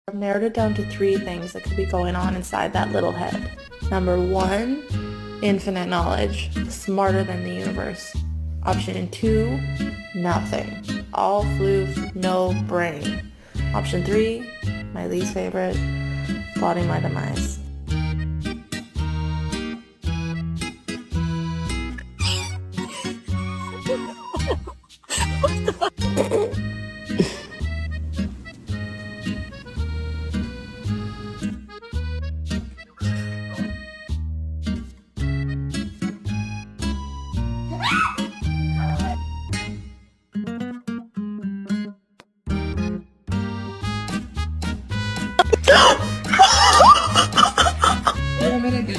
I've narrowed it down to 3 things that could be going on inside that little head. Number 1, infinite knowledge, smarter than the universe. Option 2, nothing. All floof, no brain. Option 3, my least favorite, plotting my demise. Un minute.